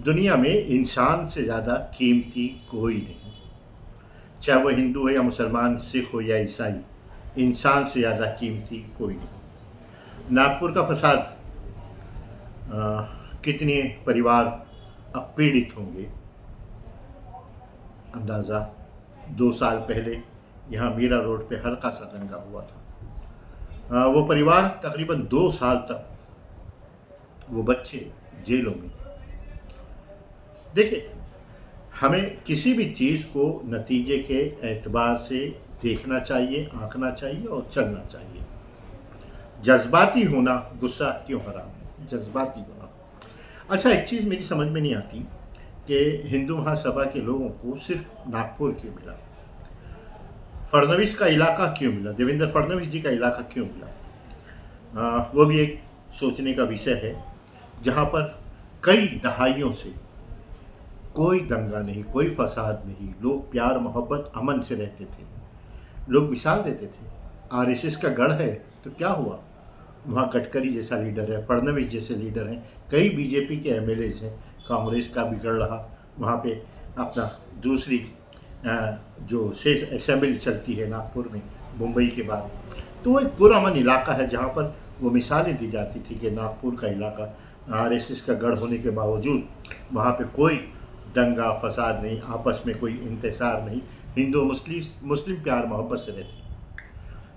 दुनिया में इंसान से ज़्यादा कीमती कोई नहीं, चाहे वो हिंदू है या मुसलमान, सिख हो या ईसाई। इंसान से ज़्यादा कीमती कोई नहीं। नागपुर का फसाद, कितने परिवार अब पीड़ित होंगे, अंदाज़ा 2 साल पहले यहाँ मीरा रोड पे हल्का सा दंगा हुआ था। वो परिवार तकरीबन 2 साल तक, वो बच्चे जेलों में। देखिए, हमें किसी भी चीज़ को नतीजे के एतबार से देखना चाहिए, आंकना चाहिए और चलना चाहिए। जज्बाती होना, गुस्सा क्यों हराम है, जज्बाती होना। अच्छा, एक चीज़ मेरी समझ में नहीं आती कि हिंदू महासभा के लोगों को सिर्फ नागपुर क्यों मिला, फडणवीस का इलाका क्यों मिला, देवेंद्र फडणवीस जी का इलाका क्यों मिला। वो भी एक सोचने का विषय है, जहाँ पर कई दहाइयों से कोई दंगा नहीं, कोई फसाद नहीं, लोग प्यार मोहब्बत अमन से रहते थे। लोग मिसाल देते थे, आरएसएस का गढ़ है तो क्या हुआ, वहाँ गडकरी जैसा लीडर है, फडणवीस जैसे लीडर हैं, कई बीजेपी के एमएलएज हैं, कांग्रेस का बिगड़ रहा वहाँ पे अपना दूसरी जो शेष असेंबली चलती है नागपुर में मुंबई के बाद। तो वो एक पुरअमन इलाका है जहाँ पर वो मिसालें दी जाती थी कि नागपुर का इलाका आरएसएस का गढ़ होने के बावजूद वहाँ पे कोई दंगा फसाद नहीं, आपस में कोई इंतसार नहीं, हिंदू मुस्लिम प्यार मोहब्बत से रहते।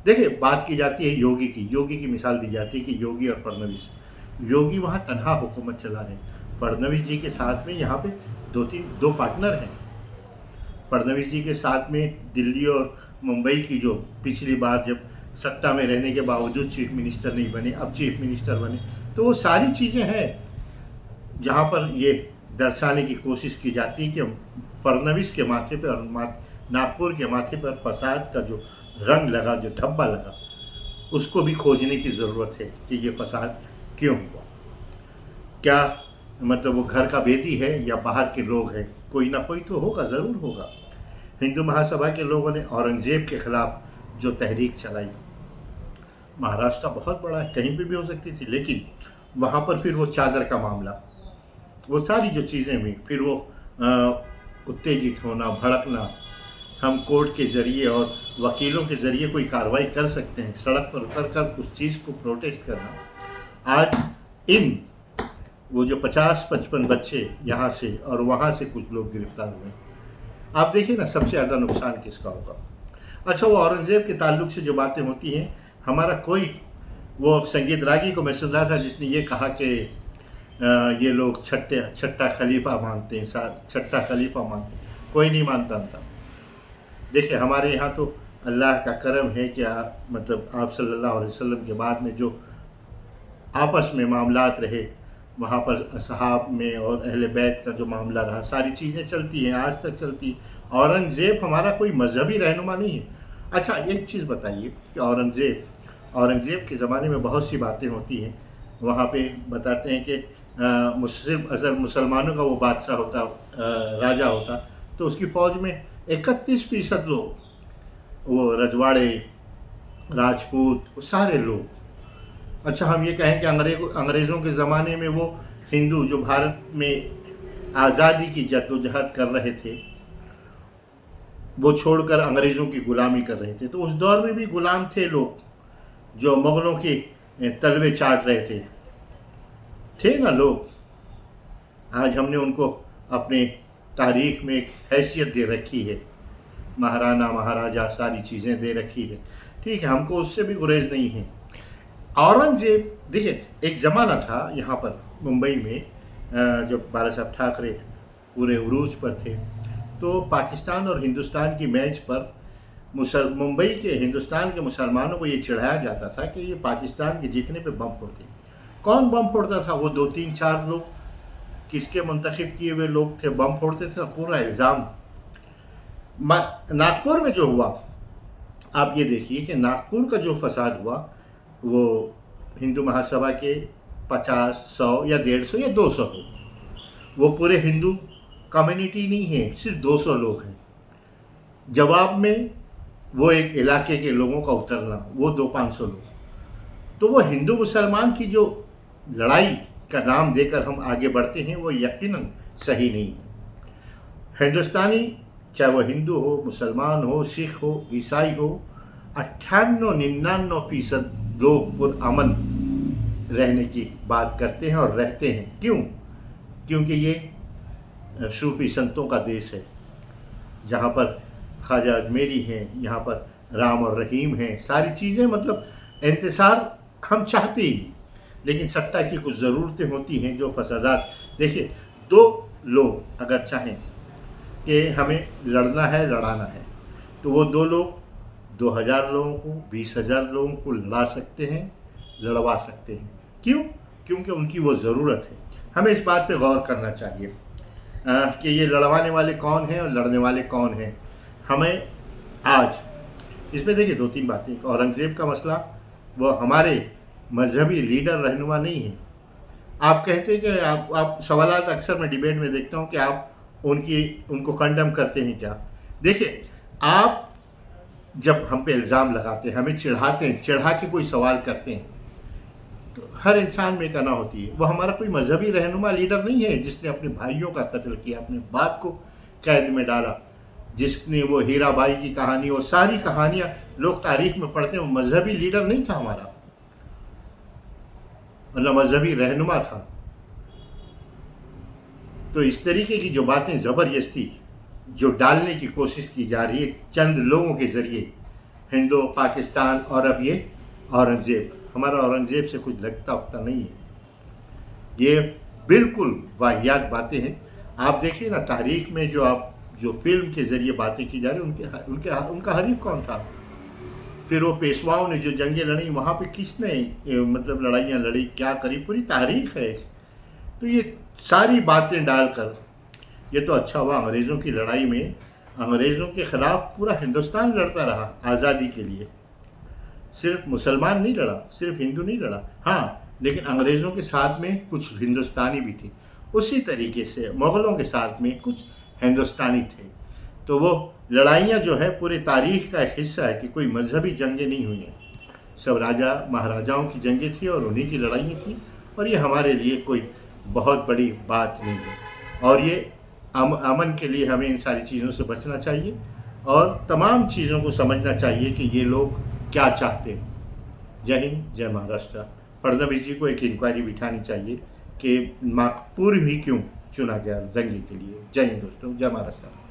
देखिए, बात की जाती है योगी की मिसाल दी जाती है कि योगी और फडणवीस, योगी वहाँ तनहा हुकूमत चला रहे, फडणवीस जी के साथ में यहाँ पे दो पार्टनर हैं। फडणवीस जी के साथ में दिल्ली और मुंबई की, जो पिछली बार जब सत्ता में रहने के बावजूद चीफ मिनिस्टर नहीं बने, अब चीफ मिनिस्टर बने, तो वो सारी चीज़ें हैं जहाँ पर ये दर्शाने की कोशिश की जाती है कि फडणवीस के माथे पर और नागपुर के माथे पर फसाद का जो रंग लगा, जो धब्बा लगा, उसको भी खोजने की ज़रूरत है कि ये फसाद क्यों हुआ। क्या मतलब वो घर का भेदी है या बाहर के लोग हैं, कोई ना कोई तो होगा, ज़रूर होगा। हिंदू महासभा के लोगों ने औरंगज़ेब के खिलाफ जो तहरीक चलाई, महाराष्ट्र बहुत बड़ा है, कहीं पे भी हो सकती थी, लेकिन वहाँ पर फिर वो चादर का मामला, वो सारी जो चीज़ें हुई, फिर वो उत्तेजित होना, भड़कना, हम कोर्ट के ज़रिए और वकीलों के ज़रिए कोई कार्रवाई कर सकते हैं, सड़क पर उतर कर उस चीज़ को प्रोटेस्ट करना। आज इन वो जो 50-55 बच्चे यहाँ से और वहाँ से कुछ लोग गिरफ्तार हुए, आप देखिए ना, सबसे ज़्यादा नुकसान किसका होगा। अच्छा, वो औरंगज़ेब के ताल्लुक से जो बातें होती हैं, हमारा कोई, वो संगीत रागी को मैं सुन रहा था जिसने ये कहा कि ये लोग छठा खलीफा मानते हैं, छठा खलीफा मानते हैं, कोई नहीं मानता था। देखिए, हमारे यहाँ तो अल्लाह का करम है कि मतलब आप सल्लल्लाहु अलैहि वसल्लम के बाद में जो आपस में मामलात रहे, वहाँ पर असहाब में और अहले बैत का जो मामला रहा, सारी चीज़ें चलती हैं, आज तक चलती। औरंगज़ेब हमारा कोई मजहबी रहनुमा नहीं है। अच्छा, एक चीज़ बताइए कि औरंगज़ेब के ज़माने में बहुत सी बातें होती हैं, वहाँ पे बताते हैं कि सिर्फ अगर मुसलमानों का वो बादशाह होता, राजा होता, तो उसकी फ़ौज में 31% लोग, वो रजवाड़े, राजपूत, वो सारे लोग। अच्छा, हम ये कहें कि अंग्रेज़ों के ज़माने में वो हिंदू जो भारत में आज़ादी की जद्दोजहद कर रहे थे, वो छोड़कर अंग्रेज़ों की ग़ुलामी कर रहे थे, तो उस दौर में भी ग़ुलाम थे लोग जो मुग़लों के तलवे चाट रहे थे ना लोग। आज हमने उनको अपने तारीख़ में एक हैसियत दे रखी है, महाराना महाराजा सारी चीज़ें दे रखी है, ठीक है, हमको उससे भी गुरेज नहीं है। औरंगज़ेब, देखिए, एक ज़माना था यहाँ पर मुंबई में जब बाला साहब ठाकरे पूरे उरूज पर थे, तो पाकिस्तान और हिंदुस्तान की मैच पर मुंबई के हिंदुस्तान के मुसलमानों को ये चिढ़ाया जाता था कि ये पाकिस्तान के जीतने पे बम फोड़ते। कौन बम फोड़ता था? वो 2-3-4 लोग, किसके मुंतखब किए हुए लोग थे, बम फोड़ते थे। पूरा इल्ज़ाम नागपुर में जो हुआ, आप ये देखिए कि नागपुर का जो फसाद हुआ, वो हिंदू महासभा के 50, 100 या 150 या 200 हो, वो पूरे हिंदू कम्युनिटी नहीं है, सिर्फ 200 लोग हैं। जवाब में वो एक इलाके के लोगों का उतरना, वो 200-500 लोग। तो वो हिंदू मुसलमान की जो लड़ाई का नाम देकर हम आगे बढ़ते हैं वो यकीनन सही नहीं है। हिंदुस्तानी, चाहे वो हिंदू हो, मुसलमान हो, सिख हो, ईसाई हो, 98-99% लोग पुरअमन रहने की बात करते हैं और रहते हैं। क्यों? क्योंकि ये सूफी संतों का देश है, जहाँ पर ख्वाजा अजमेरी हैं, यहाँ पर राम और रहीम हैं, सारी चीज़ें मतलब इंतसार हम चाहते ही, लेकिन सत्ता की कुछ ज़रूरतें होती हैं जो फसादात। देखिए, दो लोग अगर चाहें कि हमें लड़ना है, लड़ाना है, तो वो दो लोग 2000 लोगों को, 20,000 लोगों को लड़ा सकते हैं, लड़वा सकते हैं। क्यों? क्योंकि उनकी वो ज़रूरत है। हमें इस बात पे गौर करना चाहिए कि ये लड़वाने वाले कौन हैं और लड़ने वाले कौन हैं। हमें आज इसमें देखिए 2-3 बातें। औरंगज़ेब का मसला, वो हमारे मजहबी लीडर रहनुमा नहीं है। आप कहते हैं कि आप सवालात अक्सर मैं डिबेट में देखता हूँ कि आप उनको कंडम करते हैं क्या? देखिए, आप जब हम पे इल्ज़ाम लगाते हैं, हमें चिढ़ाते हैं, चिढ़ा के कोई सवाल करते हैं, तो हर इंसान में एक अना होती है। वो हमारा कोई मजहबी रहनुमा लीडर नहीं है जिसने अपने भाइयों का कत्ल किया, अपने बाप को कैद में डाला, जिसने वो हीराबाई की कहानी, वो सारी कहानियाँ लोग तारीख में पढ़ते हैं। वो मजहबी लीडर नहीं था हमारा, मतलब मजहबी रहनुमा था। तो इस तरीके की जो बातें ज़बरदस्ती जो डालने की कोशिश की जा रही है चंद लोगों के ज़रिए, हिंदू, पाकिस्तान और अब ये औरंगज़ेब, हमारा औरंगज़ेब से कुछ लगता उगता नहीं है। ये बिल्कुल वाहियात बातें हैं। आप देखिए ना, तारीख में जो फिल्म के ज़रिए बातें की जा रही हैं, उनका हरीफ कौन था? फिर वो पेशवाओं ने जो जंगें लड़ी, वहाँ पे किसने मतलब लड़ाइयाँ लड़ी, क्या करी, पूरी तारीख है। तो ये सारी बातें डालकर, ये तो अच्छा हुआ अंग्रेज़ों की लड़ाई में अंग्रेज़ों के ख़िलाफ़ पूरा हिंदुस्तान लड़ता रहा आज़ादी के लिए। सिर्फ मुसलमान नहीं लड़ा, सिर्फ हिंदू नहीं लड़ा, हाँ, लेकिन अंग्रेज़ों के साथ में कुछ हिंदुस्तानी भी थे। उसी तरीके से मुग़लों के साथ में कुछ हिंदुस्तानी थे। तो वो लड़ाइयाँ जो है पूरी तारीख़ का एक हिस्सा है कि कोई मजहबी जंगें नहीं हुई हैं, सब राजा महाराजाओं की जंगें थी और उन्हीं की लड़ाइयाँ थी। और ये हमारे लिए कोई बहुत बड़ी बात नहीं है। और ये अमन के लिए हमें इन सारी चीज़ों से बचना चाहिए और तमाम चीज़ों को समझना चाहिए कि ये लोग क्या चाहते हैं। जय हिंद, जय महाराष्ट्र। फडणवीस जी को एक इंक्वायरी बिठानी चाहिए कि नागपुर ही क्यों चुना गया दंगे के लिए। जय हिंद दोस्तों, जय महाराष्ट्र।